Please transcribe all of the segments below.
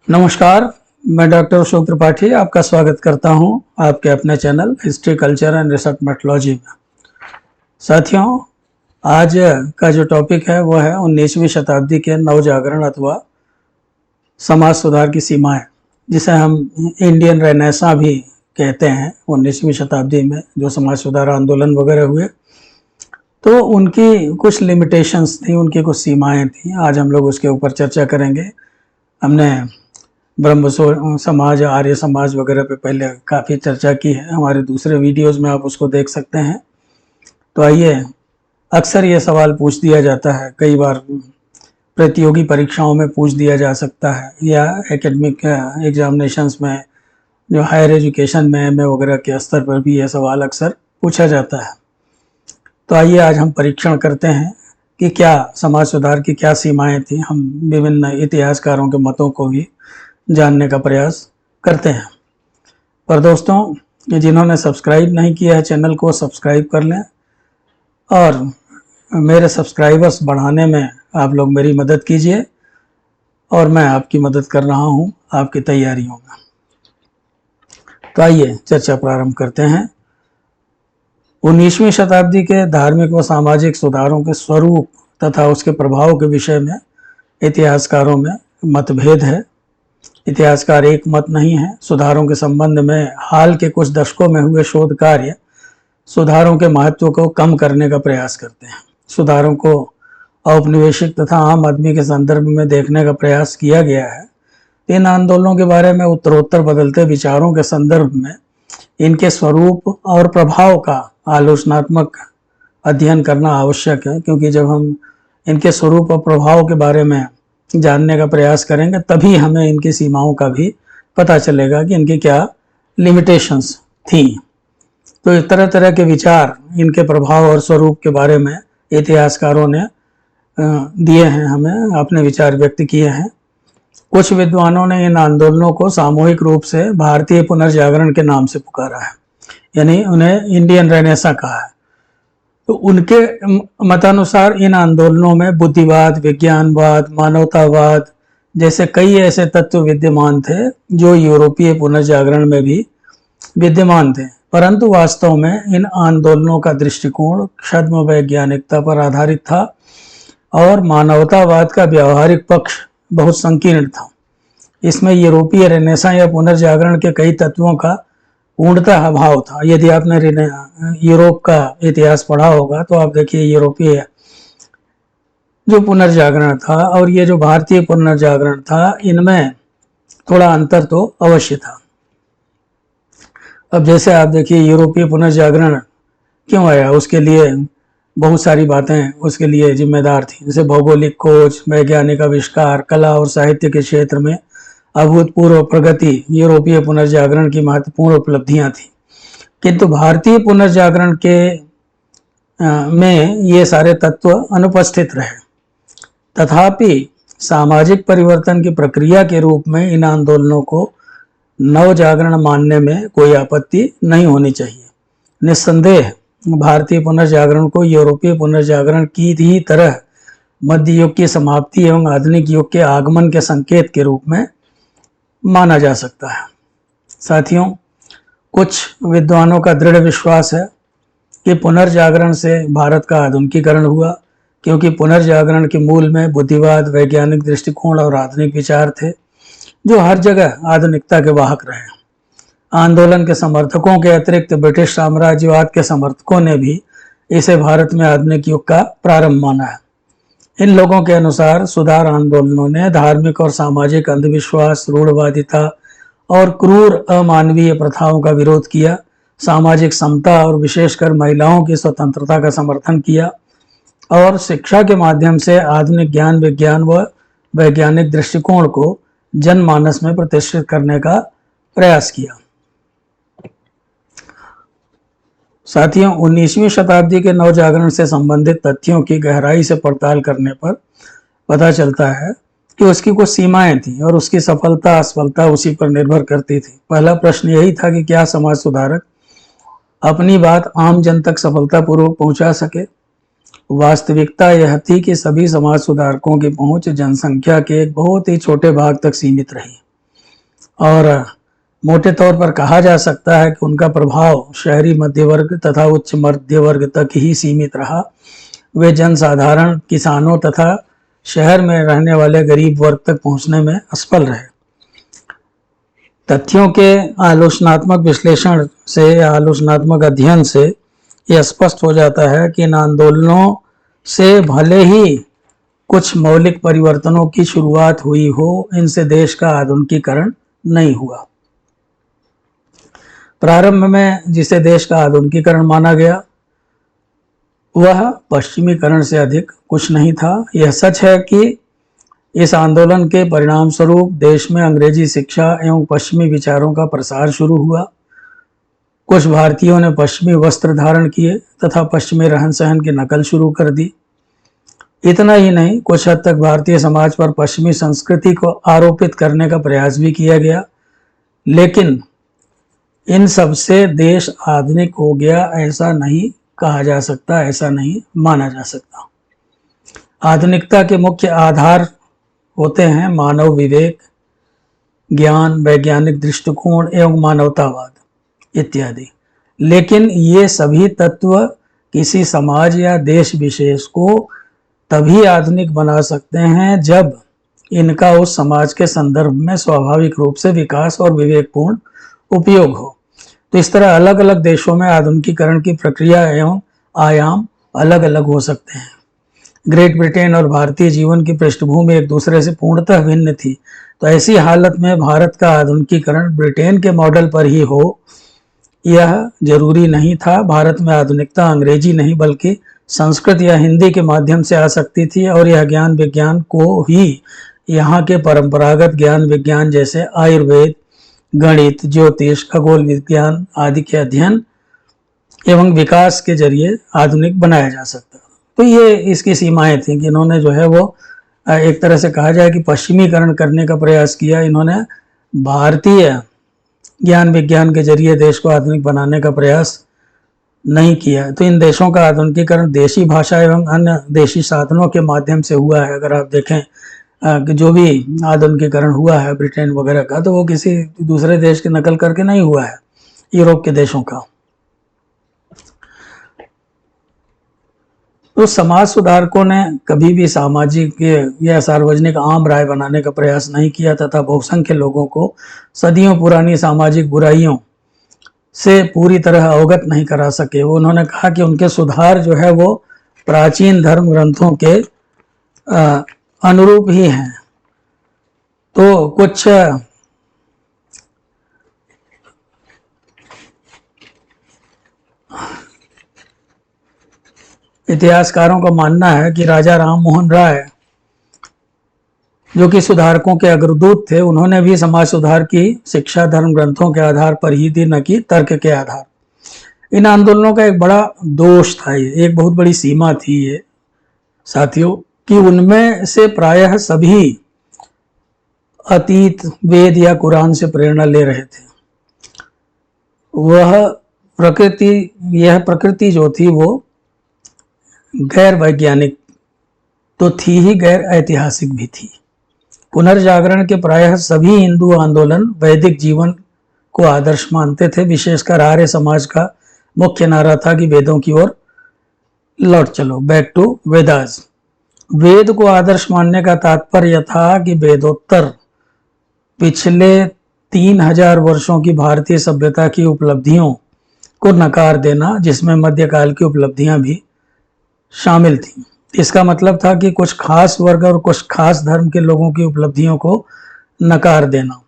नमस्कार, मैं डॉक्टर अशोक त्रिपाठी आपका स्वागत करता हूं आपके अपने channel history culture and research methodology में। साथियों, आज का जो टॉपिक है वो है 19वीं शताब्दी के नवजागरण अथवा समाज सुधार की सीमाएं, जिसे हम इंडियन रेनेसां भी कहते हैं। 19वीं शताब्दी में जो समाज सुधार आंदोलन वगैरह हुए तो उनकी कुछ लिमिटेशंस थी, उनकी कुछ सीमाएं थी। आज हम लोग उसके ऊपर चर्चा करेंगे। हमने ब्रह्म समाज, आर्य समाज वगैरह पे पहले काफ़ी चर्चा की है, हमारे दूसरे वीडियोस में आप उसको देख सकते हैं। तो आइए, अक्सर ये सवाल पूछ दिया जाता है, कई बार प्रतियोगी परीक्षाओं में पूछ दिया जा सकता है या एकेडमिक एग्जामिनेशंस में, जो हायर एजुकेशन में एमए वगैरह के स्तर पर भी ये सवाल अक्सर पूछा जाता है। तो आइए आज हम परीक्षण करते हैं कि क्या समाज सुधार की क्या सीमाएं थी। हम विभिन्न इतिहासकारों के मतों को भी जानने का प्रयास करते हैं। पर दोस्तों, जिन्होंने सब्सक्राइब नहीं किया है चैनल को, सब्सक्राइब कर लें और मेरे सब्सक्राइबर्स बढ़ाने में आप लोग मेरी मदद कीजिए और मैं आपकी मदद कर रहा हूं आपकी तैयारियों में। तो आइए चर्चा प्रारंभ करते हैं। 19वीं शताब्दी के धार्मिक व सामाजिक सुधारों के स्वरूप तथा उसके प्रभाव के विषय में इतिहासकारों में मतभेद है। इतिहासकार एक मत नहीं है। सुधारों के संबंध में हाल के कुछ दशकों में हुए शोध कार्य सुधारों के महत्व को कम करने का प्रयास करते हैं। सुधारों को औपनिवेशिक तथा आम आदमी के संदर्भ में देखने का प्रयास किया गया है। इन आंदोलनों के बारे में उत्तरोत्तर बदलते विचारों के संदर्भ में इनके स्वरूप और प्रभाव का आलोचनात्मक अध्ययन करना आवश्यक है, क्योंकि जब हम इनके स्वरूप और प्रभाव के बारे में जानने का प्रयास करेंगे तभी हमें इनकी सीमाओं का भी पता चलेगा कि इनकी क्या लिमिटेशंस थी। तो इस तरह तरह के विचार इनके प्रभाव और स्वरूप के बारे में इतिहासकारों ने दिए हैं, हमें अपने विचार व्यक्त किए हैं। कुछ विद्वानों ने इन आंदोलनों को सामूहिक रूप से भारतीय पुनर्जागरण के नाम से पुकारा है, यानी उन्हें इंडियन रेनेसां कहा है। तो उनके मतानुसार इन आंदोलनों में बुद्धिवाद, विज्ञानवाद, मानवतावाद जैसे कई ऐसे तत्व विद्यमान थे जो यूरोपीय पुनर्जागरण में भी विद्यमान थे, परंतु वास्तव में इन आंदोलनों का दृष्टिकोण क्षद्म वैज्ञानिकता पर आधारित था और मानवतावाद का व्यवहारिक पक्ष बहुत संकीर्ण था। इसमें यूरोपीय रेनेसां या पुनर्जागरण के कई तत्वों का पूर्णतः अभाव था। यदि आपने यूरोप का इतिहास पढ़ा होगा तो आप देखिए, यूरोपीय जो पुनर्जागरण था और ये जो भारतीय पुनर्जागरण था, इनमें थोड़ा अंतर तो अवश्य था। अब जैसे आप देखिए, यूरोपीय पुनर्जागरण क्यों आया, उसके लिए बहुत सारी बातें उसके लिए जिम्मेदार थी, जैसे भौगोलिक खोज, वैज्ञानिक आविष्कार, कला और साहित्य के क्षेत्र में अभूतपूर्व प्रगति यूरोपीय पुनर्जागरण की महत्वपूर्ण उपलब्धियां थी। किंतु भारतीय पुनर्जागरण के में ये सारे तत्व अनुपस्थित रहे। तथापि सामाजिक परिवर्तन की प्रक्रिया के रूप में इन आंदोलनों को नवजागरण मानने में कोई आपत्ति नहीं होनी चाहिए। निस्संदेह भारतीय पुनर्जागरण को यूरोपीय पुनर्जागरण की ही तरह मध्य युग की समाप्ति एवं आधुनिक युग के आगमन के संकेत के रूप में माना जा सकता है। साथियों, कुछ विद्वानों का दृढ़ विश्वास है कि पुनर्जागरण से भारत का आधुनिकीकरण हुआ, क्योंकि पुनर्जागरण के मूल में बुद्धिवाद, वैज्ञानिक दृष्टिकोण और आधुनिक विचार थे जो हर जगह आधुनिकता के वाहक रहे। आंदोलन के समर्थकों के अतिरिक्त ब्रिटिश साम्राज्यवाद के समर्थकों ने भी इसे भारत में आधुनिक युग का प्रारंभ माना है। इन लोगों के अनुसार सुधार आंदोलनों ने धार्मिक और सामाजिक अंधविश्वास, रूढ़वादिता और क्रूर अमानवीय प्रथाओं का विरोध किया, सामाजिक समता और विशेषकर महिलाओं की स्वतंत्रता का समर्थन किया और शिक्षा के माध्यम से आधुनिक ज्ञान, विज्ञान व वैज्ञानिक दृष्टिकोण को जनमानस में प्रतिष्ठित करने का प्रयास किया। साथियों, 19वीं शताब्दी के नवजागरण से संबंधित तथ्यों की गहराई से पड़ताल करने पर पता चलता है कि उसकी कुछ सीमाएं थी और उसकी सफलता असफलता उसी पर निर्भर करती थी। पहला प्रश्न यही था कि क्या समाज सुधारक अपनी बात आम जन तक सफलतापूर्वक पहुंचा सके। वास्तविकता यह थी कि सभी समाज सुधारकों की पहुंच जनसंख्या के एक बहुत ही छोटे भाग तक सीमित रही। और मोटे तौर पर कहा जा सकता है कि उनका प्रभाव शहरी मध्य वर्ग तथा उच्च मध्य वर्ग तक ही सीमित रहा। वे जनसाधारण, किसानों तथा शहर में रहने वाले गरीब वर्ग तक पहुंचने में असफल रहे। तथ्यों के आलोचनात्मक विश्लेषण से या आलोचनात्मक अध्ययन से यह स्पष्ट हो जाता है कि इन आंदोलनों से भले ही कुछ मौलिक परिवर्तनों की शुरुआत हुई हो, इनसे देश का आधुनिकीकरण नहीं हुआ। प्रारंभ में जिसे देश का आधुनिकीकरण माना गया वह पश्चिमीकरण से अधिक कुछ नहीं था। यह सच है कि इस आंदोलन के परिणाम स्वरूप देश में अंग्रेजी शिक्षा एवं पश्चिमी विचारों का प्रसार शुरू हुआ। कुछ भारतीयों ने पश्चिमी वस्त्र धारण किए तथा पश्चिमी रहन सहन की नकल शुरू कर दी। इतना ही नहीं, कुछ हद तक भारतीय समाज पर पश्चिमी संस्कृति को आरोपित करने का प्रयास भी किया गया, लेकिन इन सब से देश आधुनिक हो गया ऐसा नहीं कहा जा सकता, ऐसा नहीं माना जा सकता। आधुनिकता के मुख्य आधार होते हैं मानव विवेक, ज्ञान, वैज्ञानिक दृष्टिकोण एवं मानवतावाद इत्यादि। लेकिन ये सभी तत्व किसी समाज या देश विशेष को तभी आधुनिक बना सकते हैं जब इनका उस समाज के संदर्भ में स्वाभाविक रूप से विकास और विवेकपूर्ण उपयोग हो। तो इस तरह अलग अलग देशों में आधुनिकीकरण की प्रक्रिया एवं आयाम अलग अलग हो सकते हैं। ग्रेट ब्रिटेन और भारतीय जीवन की पृष्ठभूमि एक दूसरे से पूर्णतः भिन्न थी, तो ऐसी हालत में भारत का आधुनिकीकरण ब्रिटेन के मॉडल पर ही हो यह जरूरी नहीं था। भारत में आधुनिकता अंग्रेजी नहीं बल्कि संस्कृत या हिंदी के माध्यम से आ सकती थी और यह ज्ञान विज्ञान को ही यहाँ के परंपरागत ज्ञान विज्ञान जैसे आयुर्वेद, गणित, ज्योतिष, खगोल विज्ञान आदि के अध्ययन एवं विकास के जरिए आधुनिक बनाया जा सकता। तो ये इसकी सीमाएं थी कि इन्होंने जो है वो एक तरह से कहा जाए कि पश्चिमीकरण करने का प्रयास किया। इन्होंने भारतीय ज्ञान विज्ञान के जरिए देश को आधुनिक बनाने का प्रयास नहीं किया। तो इन देशों का आधुनिकीकरण देशी भाषा एवं अन्य देशी साधनों के माध्यम से हुआ है। अगर आप देखें कि जो भी आधुनिकीकरण हुआ है ब्रिटेन वगैरह का, तो वो किसी दूसरे देश की नकल करके नहीं हुआ है, यूरोप के देशों का। तो समाज सुधारकों ने कभी भी सामाजिक या सार्वजनिक आम राय बनाने का प्रयास नहीं किया तथा बहुसंख्य लोगों को सदियों पुरानी सामाजिक बुराइयों से पूरी तरह अवगत नहीं करा सके। वो उन्होंने कहा कि उनके सुधार जो है वो प्राचीन धर्म ग्रंथों के अनुरूप ही हैं। तो कुछ इतिहासकारों का मानना है कि राजा राम मोहन राय जो कि सुधारकों के अग्रदूत थे, उन्होंने भी समाज सुधार की शिक्षा धर्म ग्रंथों के आधार पर ही दी, न कि तर्क के आधार। इन आंदोलनों का एक बड़ा दोष था, ये एक बहुत बड़ी सीमा थी ये साथियों, कि उनमें से प्रायः सभी अतीत, वेद या कुरान से प्रेरणा ले रहे थे। यह प्रकृति जो थी वो गैर वैज्ञानिक तो थी ही, गैर ऐतिहासिक भी थी। पुनर्जागरण के प्रायः सभी हिंदू आंदोलन वैदिक जीवन को आदर्श मानते थे। विशेषकर आर्य समाज का मुख्य नारा था कि वेदों की ओर लौट चलो, बैक टू वेदास। वेद को आदर्श मानने का तात्पर्य था कि वेदोत्तर पिछले 3000 वर्षों की भारतीय सभ्यता की उपलब्धियों को नकार देना, जिसमें मध्यकाल की उपलब्धियां भी शामिल थी। इसका मतलब था कि कुछ खास वर्ग और कुछ खास धर्म के लोगों की उपलब्धियों को नकार देना।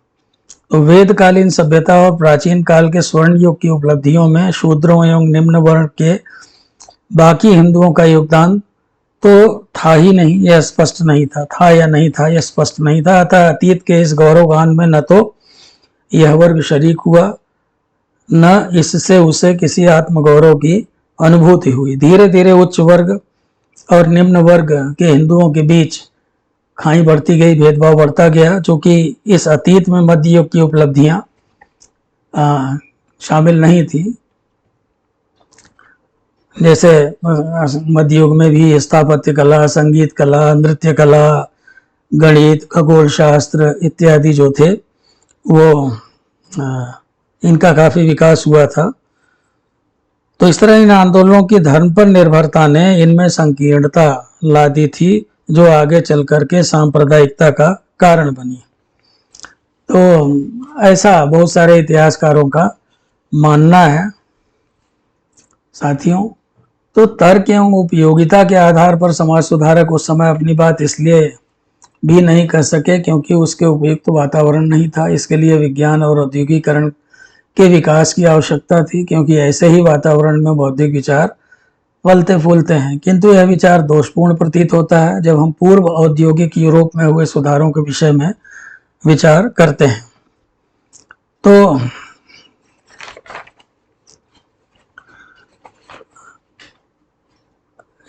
तो वेदकालीन सभ्यता और प्राचीन काल के स्वर्ण युग की उपलब्धियों में शूद्रों एवं निम्न वर्ण के बाकी हिंदुओं का योगदान तो था ही नहीं, यह स्पष्ट नहीं था या नहीं था, यह स्पष्ट नहीं था। अतः अतीत के इस गौरवगान में न तो यह वर्ग शरीक हुआ, न इससे उसे किसी आत्मगौरव की अनुभूति हुई। धीरे धीरे उच्च वर्ग और निम्न वर्ग के हिंदुओं के बीच खाई बढ़ती गई, भेदभाव बढ़ता गया, जो कि इस अतीत में मध्य युग की उपलब्धियां शामिल नहीं थी। जैसे मध्य युग में भी स्थापत्य कला, संगीत कला, नृत्य कला, गणित, खगोल शास्त्र इत्यादि जो थे वो इनका काफ़ी विकास हुआ था। तो इस तरह इन आंदोलनों की धर्म पर निर्भरता ने इनमें संकीर्णता ला दी थी, जो आगे चल करके सांप्रदायिकता का कारण बनी। तो ऐसा बहुत सारे इतिहासकारों का मानना है साथियों। तो तर्क एवं उपयोगिता के आधार पर समाज सुधारक उस समय अपनी बात इसलिए भी नहीं कर सके क्योंकि उसके उपयुक्त वातावरण नहीं था। इसके लिए विज्ञान और औद्योगिकरण के विकास की आवश्यकता थी, क्योंकि ऐसे ही वातावरण में बौद्धिक विचार फलते फूलते हैं। किंतु यह विचार दोषपूर्ण प्रतीत होता है जब हम पूर्व औद्योगिक यूरोप में हुए सुधारों के विषय में विचार करते हैं। तो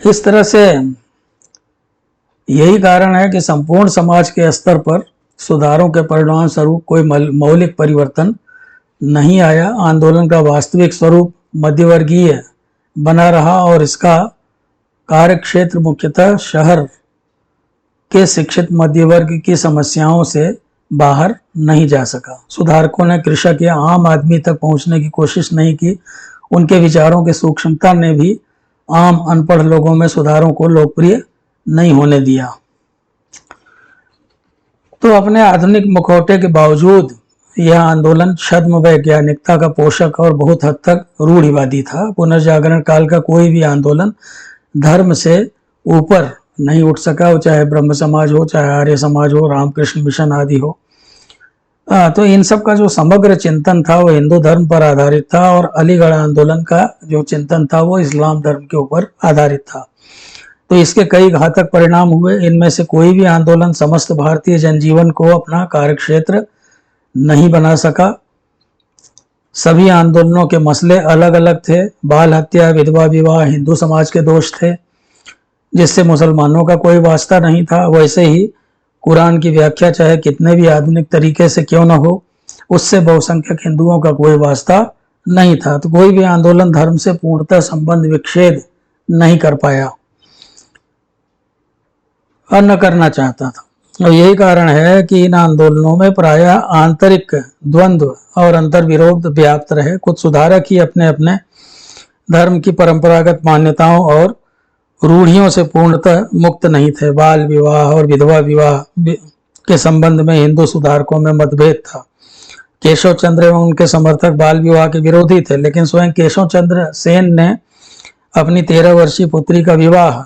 इस तरह से यही कारण है कि संपूर्ण समाज के स्तर पर सुधारों के परिणाम स्वरूप कोई मौलिक परिवर्तन नहीं आया। आंदोलन का वास्तविक स्वरूप मध्यवर्गीय बना रहा और इसका कार्यक्षेत्र मुख्यतः शहर के शिक्षित मध्य वर्ग की समस्याओं से बाहर नहीं जा सका। सुधारकों ने कृषक या आम आदमी तक पहुंचने की कोशिश नहीं की। उनके विचारों की सूक्ष्मता ने भी आम अनपढ़ लोगों में सुधारों को लोकप्रिय नहीं होने दिया। तो अपने आधुनिक मुखौटे के बावजूद यह आंदोलन छद्म वैज्ञानिकता का पोषक और बहुत हद तक रूढ़िवादी था। पुनर्जागरण काल का कोई भी आंदोलन धर्म से ऊपर नहीं उठ सका, वो चाहे ब्रह्म समाज हो, चाहे आर्य समाज हो, रामकृष्ण मिशन आदि हो। तो इन सब का जो समग्र चिंतन था वो हिंदू धर्म पर आधारित था, और अलीगढ़ आंदोलन का जो चिंतन था वो इस्लाम धर्म के ऊपर आधारित था। तो इसके कई घातक परिणाम हुए। इनमें से कोई भी आंदोलन समस्त भारतीय जनजीवन को अपना कार्यक्षेत्र नहीं बना सका। सभी आंदोलनों के मसले अलग अलग थे। बाल हत्या, विधवा विवाह हिंदू समाज के दोष थे, जिससे मुसलमानों का कोई वास्ता नहीं था। वैसे ही कुरान की व्याख्या चाहे कितने भी आधुनिक तरीके से क्यों न हो, उससे बहुसंख्यक हिंदुओं का कोई वास्ता नहीं था। तो कोई भी आंदोलन धर्म से पूर्णतः संबंध विच्छेद नहीं कर पाया और न करना चाहता था। और यही कारण है कि इन आंदोलनों में प्रायः आंतरिक द्वंद्व और अंतर्विरोध व्याप्त रहे। कुछ सुधारक ही अपने अपने धर्म की परंपरागत मान्यताओं और रूढ़ियों से पूर्णतः मुक्त नहीं थे। बाल विवाह और विधवा विवाह के संबंध में हिंदू सुधारकों में मतभेद था। केशव चंद्र एवं उनके समर्थक बाल विवाह के विरोधी थे, लेकिन स्वयं केशव चंद्र सेन ने अपनी 13 वर्षीय पुत्री का विवाह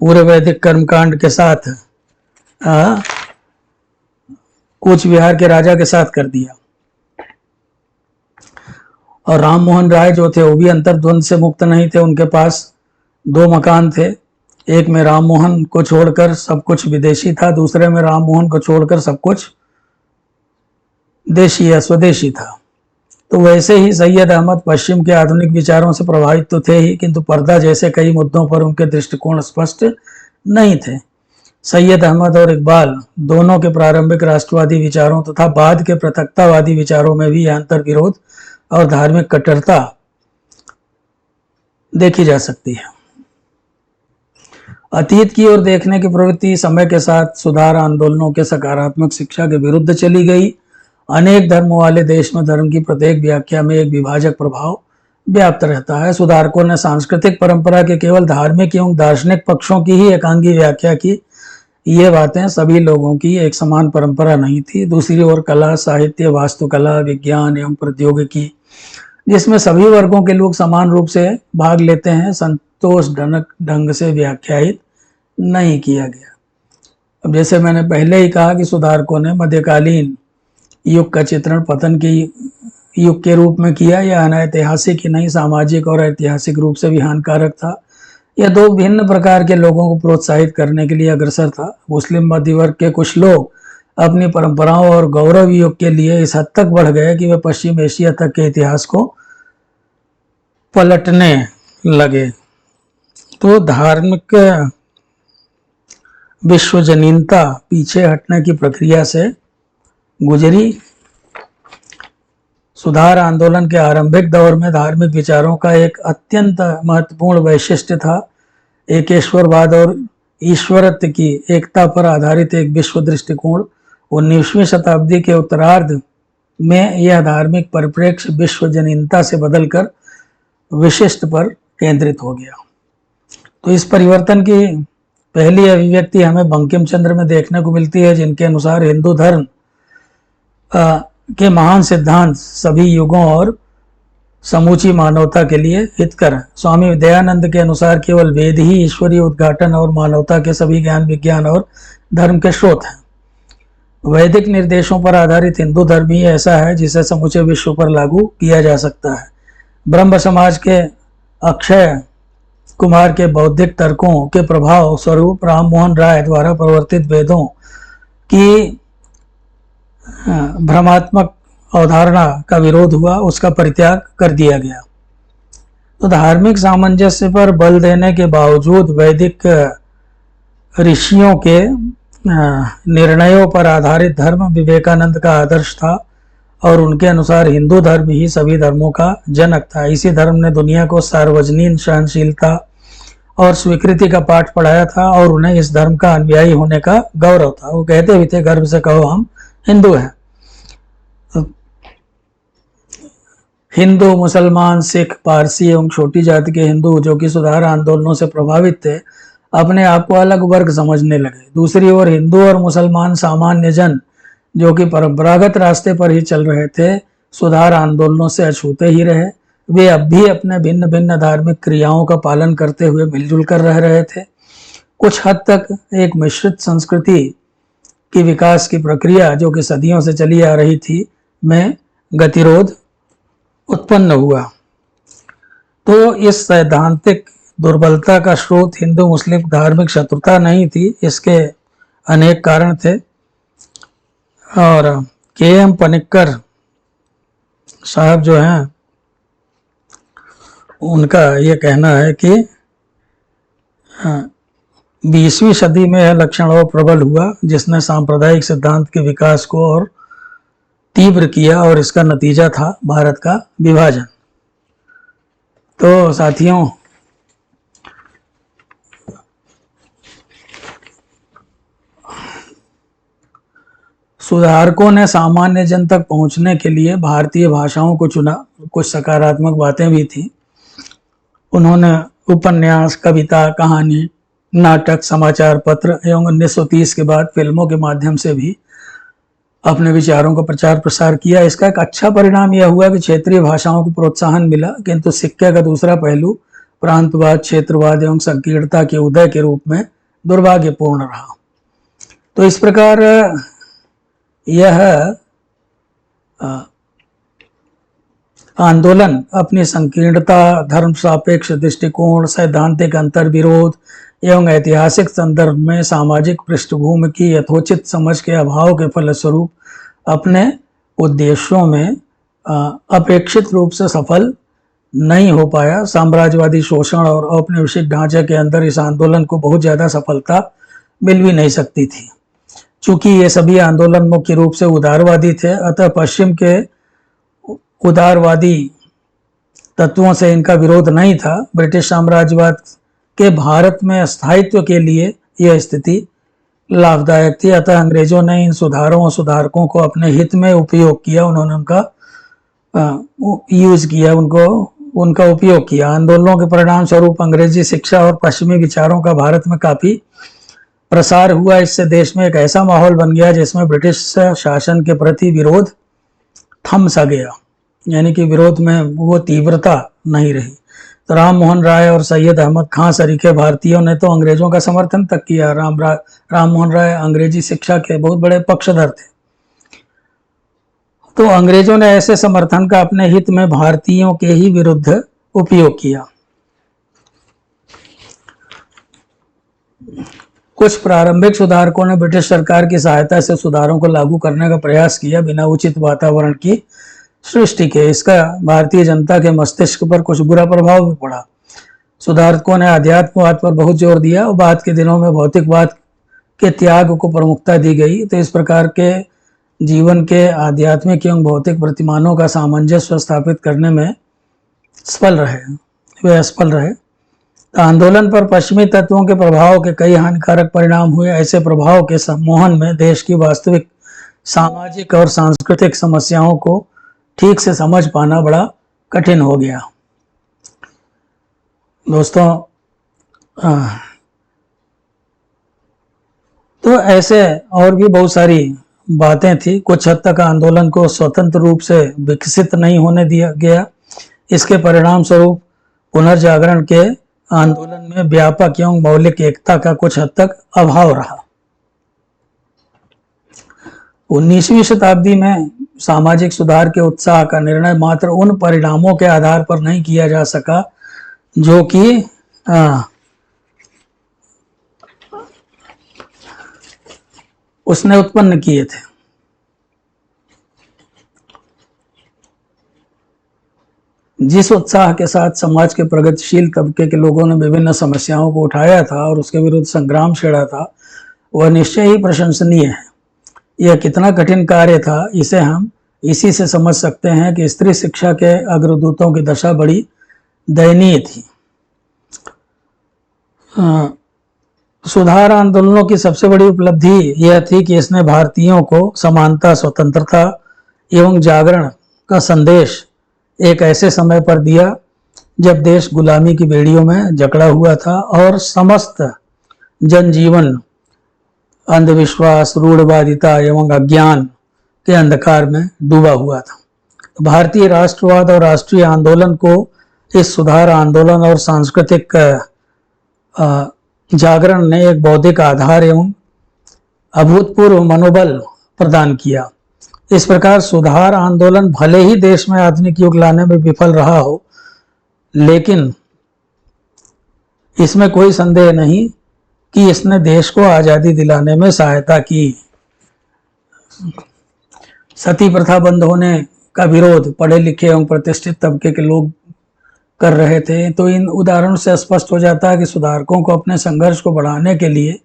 पूरे वैदिक कर्मकांड के साथ कूच बिहार के राजा के साथ कर दिया। और राम मोहन राय जो थे वो भी अंतर्द्वंद से मुक्त नहीं थे। उनके पास 2 मकान थे। एक में राम मोहन को छोड़कर सब कुछ विदेशी था, दूसरे में राम मोहन को छोड़कर सब कुछ देशी या स्वदेशी था। तो वैसे ही सैयद अहमद पश्चिम के आधुनिक विचारों से प्रभावित तो थे ही, किंतु पर्दा जैसे कई मुद्दों पर उनके दृष्टिकोण स्पष्ट नहीं थे। सैयद अहमद और इकबाल दोनों के प्रारंभिक राष्ट्रवादी विचारों तथा बाद के पृथकतावादी विचारों में भी अंतर विरोध और धार्मिक कट्टरता देखी जा सकती है। अतीत की ओर देखने की प्रवृत्ति समय के साथ सुधार आंदोलनों के सकारात्मक शिक्षा के विरुद्ध चली गई। अनेक धर्मों वाले देश में धर्म की प्रत्येक व्याख्या में एक विभाजक प्रभाव व्याप्त रहता है। सुधारकों ने सांस्कृतिक परंपरा के केवल धार्मिक एवं दार्शनिक पक्षों की ही एकांगी व्याख्या की। ये बातें सभी लोगों की एक समान परंपरा नहीं थी। दूसरी ओर कला, साहित्य, वास्तुकला, विज्ञान एवं प्रौद्योगिकी, जिसमें सभी वर्गों के लोग समान रूप से भाग लेते हैं, संतोषजनक ढंग से व्याख्यायित नहीं किया गया। अब जैसे मैंने पहले ही कहा कि सुधारकों ने मध्यकालीन युग का चित्रण पतन के युग के रूप में किया। यह अनैतिहासिक ही नहीं, सामाजिक और ऐतिहासिक रूप से भी हानिकारक था। यह 2 भिन्न प्रकार के लोगों को प्रोत्साहित करने के लिए अग्रसर था। मुस्लिम मध्य वर्ग के कुछ लोग अपनी परंपराओं और गौरव युग के लिए इस हद तक बढ़ गए कि वे पश्चिम एशिया तक के इतिहास को पलटने लगे। तो धार्मिक विश्वजनीनता पीछे हटने की प्रक्रिया से गुजरी। सुधार आंदोलन के आरंभिक दौर में धार्मिक विचारों का एक अत्यंत महत्वपूर्ण वैशिष्ट्य था एकेश्वरवाद और ईश्वरत्व की एकता पर आधारित एक विश्व दृष्टिकोण। 19वीं शताब्दी के उत्तरार्ध में यह धार्मिक परिप्रेक्ष्य विश्व जनहीनता से बदलकर विशिष्ट पर केंद्रित हो गया। तो इस परिवर्तन की पहली अभिव्यक्ति हमें बंकिम चंद्र में देखने को मिलती है, जिनके अनुसार हिंदू धर्म के महान सिद्धांत सभी युगों और समूची मानवता के लिए हितकर है। स्वामी दयानंद के अनुसार केवल वेद ही ईश्वरीय उद्घाटन और मानवता के सभी ज्ञान, विज्ञान और धर्म के स्रोत हैं। वैदिक निर्देशों पर आधारित हिंदू धर्म ही ऐसा है जिसे समूचे विश्व पर लागू किया जा सकता है। ब्रह्म समाज के अक्षय कुमार के बौद्धिक तर्कों के प्रभाव स्वरूप राम मोहन राय द्वारा प्रवर्तित वेदों की भ्रमात्मक अवधारणा का विरोध हुआ, उसका परित्याग कर दिया गया। तो धार्मिक सामंजस्य पर बल देने के बावजूद वैदिक ऋषियों के निर्णयों पर आधारित धर्म विवेकानंद का आदर्श था और उनके अनुसार हिंदू धर्म ही सभी धर्मों का जनक था। इसी धर्म ने दुनिया को सार्वजनीन सहनशीलता और स्वीकृति का पाठ पढ़ाया था और उन्हें इस धर्म का अनुयायी होने का गौरव था। वो कहते भी थे, गर्व से कहो हम हिंदू हैं। हिंदू, मुसलमान, सिख, पारसी एवं छोटी जाति के हिंदू जो कि सुधार आंदोलनों से प्रभावित थे, अपने आप को अलग वर्ग समझने लगे। दूसरी ओर हिंदू और मुसलमान सामान्य जन जो कि परंपरागत रास्ते पर ही चल रहे थे, सुधार आंदोलनों से अछूते ही रहे। वे अब भी अपने भिन्न भिन्न धार्मिक क्रियाओं का पालन करते हुए मिलजुल कर रह रहे थे। कुछ हद तक एक मिश्रित संस्कृति की विकास की प्रक्रिया जो कि सदियों से चली आ रही थी में गतिरोध उत्पन्न हुआ। तो इस सैद्धांतिक दुर्बलता का स्रोत हिंदू मुस्लिम धार्मिक शत्रुता नहीं थी, इसके अनेक कारण थे। और के.एम. पनिक्कर साहब जो हैं, उनका ये कहना है कि 20वीं सदी में यह लक्षण और प्रबल हुआ जिसने सांप्रदायिक सिद्धांत के विकास को और तीव्र किया और इसका नतीजा था भारत का विभाजन। तो साथियों, सुधारकों ने सामान्य जन तक पहुंचने के लिए भारतीय भाषाओं को चुना। कुछ सकारात्मक बातें भी थी। उन्होंने उपन्यास, कविता, कहानी, नाटक, समाचार पत्र एवं 1930 के बाद फिल्मों के माध्यम से भी अपने विचारों का प्रचार प्रसार किया। इसका एक अच्छा परिणाम यह हुआ कि क्षेत्रीय भाषाओं को प्रोत्साहन मिला, किंतु सिक्के का दूसरा पहलू प्रांतवाद, क्षेत्रवाद एवं संकीर्णता के उदय के रूप में दुर्भाग्यपूर्ण रहा। तो इस प्रकार यह आंदोलन अपनी संकीर्णता, धर्म सापेक्ष दृष्टिकोण, सैद्धांतिक अंतर्विरोध एवं ऐतिहासिक संदर्भ में सामाजिक पृष्ठभूमि की यथोचित समझ के अभाव के फलस्वरूप अपने उद्देश्यों में अपेक्षित रूप से सफल नहीं हो पाया। साम्राज्यवादी शोषण और औपनिवेशिक ढांचे के अंदर इस आंदोलन को बहुत ज़्यादा सफलता मिल भी नहीं सकती थी। चूंकि ये सभी आंदोलन मुख्य रूप से उदारवादी थे, अतः पश्चिम के उदारवादी तत्वों से इनका विरोध नहीं था। ब्रिटिश साम्राज्यवाद के भारत में स्थायित्व के लिए यह स्थिति लाभदायक थी। अतः अंग्रेजों ने इन सुधारों और सुधारकों को अपने हित में उपयोग किया। उन्होंने उनका यूज किया, उनका उपयोग किया। आंदोलनों के परिणाम स्वरूप अंग्रेजी शिक्षा और पश्चिमी विचारों का भारत में काफी प्रसार हुआ। इससे देश में एक ऐसा माहौल बन गया जिसमें ब्रिटिश शासन के प्रति विरोध थम सा गया, यानी कि विरोध में वो तीव्रता नहीं रही। तो राम मोहन राय और सैयद अहमद खां सरीखे भारतीयों ने तो अंग्रेजों का समर्थन तक किया। राम मोहन राय अंग्रेजी शिक्षा के बहुत बड़े पक्षधर थे। तो अंग्रेजों ने ऐसे समर्थन का अपने हित में भारतीयों के ही विरुद्ध उपयोग किया। कुछ प्रारंभिक सुधारकों ने ब्रिटिश सरकार की सहायता से सुधारों को लागू करने का प्रयास किया बिना उचित वातावरण की सृष्टि के। इसका भारतीय जनता के मस्तिष्क पर कुछ बुरा प्रभाव भी पड़ा। सुधारकों ने अध्यात्मवाद पर बहुत जोर दिया और बाद के दिनों में भौतिकवाद के त्याग को प्रमुखता दी गई। तो इस प्रकार के जीवन के आध्यात्मिक एवं भौतिक प्रतिमानों का सामंजस्य स्थापित करने में वे असफल रहे। आंदोलन पर पश्चिमी तत्वों के प्रभाव के कई हानिकारक परिणाम हुए। ऐसे प्रभाव के सम्मोहन में देश की वास्तविक सामाजिक और सांस्कृतिक समस्याओं को ठीक से समझ पाना बड़ा कठिन हो गया। दोस्तों, तो ऐसे और भी बहुत सारी बातें थी। कुछ हद तक आंदोलन को स्वतंत्र रूप से विकसित नहीं होने दिया गया। इसके परिणाम स्वरूप पुनर्जागरण के आंदोलन में व्यापक एवं मौलिक एकता का कुछ हद तक अभाव रहा। 19वीं शताब्दी में सामाजिक सुधार के उत्साह का निर्णय मात्र उन परिणामों के आधार पर नहीं किया जा सका जो कि उसने उत्पन्न किए थे। जिस उत्साह के साथ समाज के प्रगतिशील तबके के लोगों ने विभिन्न समस्याओं को उठाया था और उसके विरुद्ध संग्राम छेड़ा था, वह निश्चय ही प्रशंसनीय है। यह कितना कठिन कार्य था, इसे हम इसी से समझ सकते हैं कि स्त्री शिक्षा के अग्रदूतों की दशा बड़ी दयनीय थी। सुधार आंदोलनों की सबसे बड़ी उपलब्धि यह थी कि इसने भारतीयों को समानता, स्वतंत्रता एवं जागरण का संदेश एक ऐसे समय पर दिया जब देश गुलामी की बेड़ियों में जकड़ा हुआ था और समस्त जनजीवन अंधविश्वास, रूढ़वादिता एवं अज्ञान के अंधकार में डूबा हुआ था। भारतीय राष्ट्रवाद और राष्ट्रीय आंदोलन को इस सुधार आंदोलन और सांस्कृतिक जागरण ने एक बौद्धिक आधार एवं अभूतपूर्व मनोबल प्रदान किया। इस प्रकार सुधार आंदोलन भले ही देश में आधुनिक युग लाने में विफल रहा हो, लेकिन इसमें कोई संदेह नहीं कि इसने देश को आज़ादी दिलाने में सहायता की। सती प्रथा बंद होने का विरोध पढ़े लिखे एवं प्रतिष्ठित तबके के लोग कर रहे थे, तो इन उदाहरणों से स्पष्ट हो जाता है कि सुधारकों को अपने संघर्ष को बढ़ाने के लिए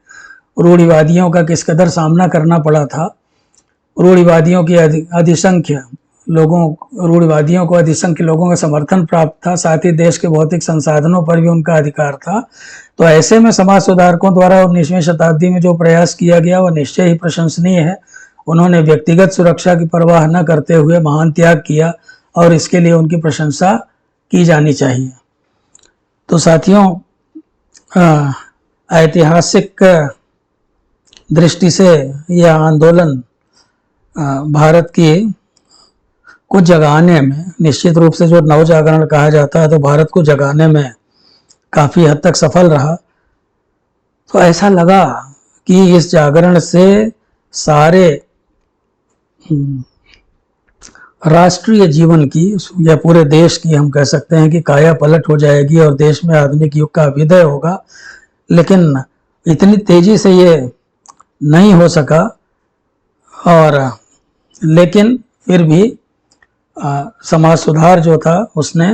रूढ़िवादियों का किस कदर सामना करना पड़ा था। रूढ़िवादियों को अधिसंख्य लोगों का समर्थन प्राप्त था, साथ ही देश के भौतिक संसाधनों पर भी उनका अधिकार था। तो ऐसे में समाज सुधारकों द्वारा 19वीं शताब्दी में जो प्रयास किया गया वह निश्चय ही प्रशंसनीय है। उन्होंने व्यक्तिगत सुरक्षा की परवाह न करते हुए महान त्याग किया और इसके लिए उनकी प्रशंसा की जानी चाहिए। तो साथियों, ऐतिहासिक दृष्टि से यह आंदोलन भारत की को जगाने में, निश्चित रूप से जो नवजागरण कहा जाता है, तो भारत को जगाने में काफ़ी हद तक सफल रहा। तो ऐसा लगा कि इस जागरण से सारे राष्ट्रीय जीवन की या पूरे देश की हम कह सकते हैं कि काया पलट हो जाएगी और देश में आधुनिक युग का अभ्युदय होगा। लेकिन इतनी तेजी से ये नहीं हो सका, और लेकिन फिर भी समाज सुधार जो था उसने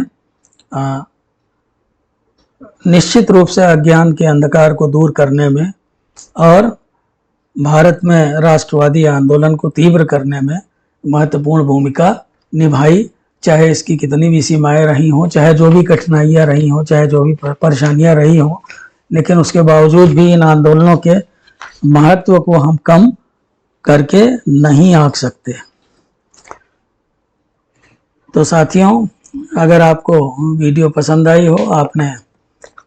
निश्चित रूप से अज्ञान के अंधकार को दूर करने में और भारत में राष्ट्रवादी आंदोलन को तीव्र करने में महत्वपूर्ण भूमिका निभाई। चाहे इसकी कितनी भी सीमाएं रही हों, चाहे जो भी कठिनाइयां रही हों, चाहे जो भी परेशानियां रही हों, लेकिन उसके बावजूद भी इन आंदोलनों के महत्व को हम कम करके नहीं आंक सकते। तो साथियों, अगर आपको वीडियो पसंद आई हो, आपने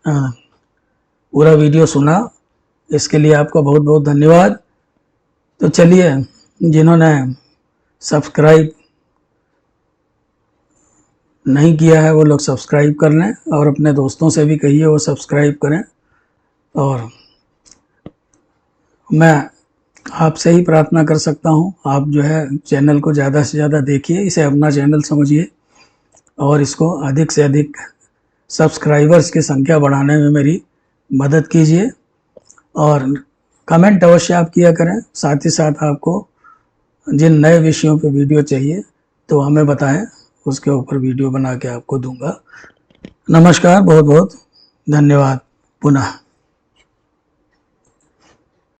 पूरा वीडियो सुना, इसके लिए आपका बहुत बहुत धन्यवाद। तो चलिए, जिन्होंने सब्सक्राइब नहीं किया है वो लोग सब्सक्राइब कर लें और अपने दोस्तों से भी कहिए वो सब्सक्राइब करें। और मैं आपसे ही प्रार्थना कर सकता हूँ, आप जो है चैनल को ज़्यादा से ज़्यादा देखिए, इसे अपना चैनल समझिए और इसको अधिक से अधिक सब्सक्राइबर्स की संख्या बढ़ाने में मेरी मदद कीजिए। और कमेंट अवश्य आप किया करें। साथ ही साथ आपको जिन नए विषयों पे वीडियो चाहिए तो हमें बताएं, उसके ऊपर वीडियो बना के आपको दूंगा। नमस्कार, बहुत बहुत धन्यवाद पुनः।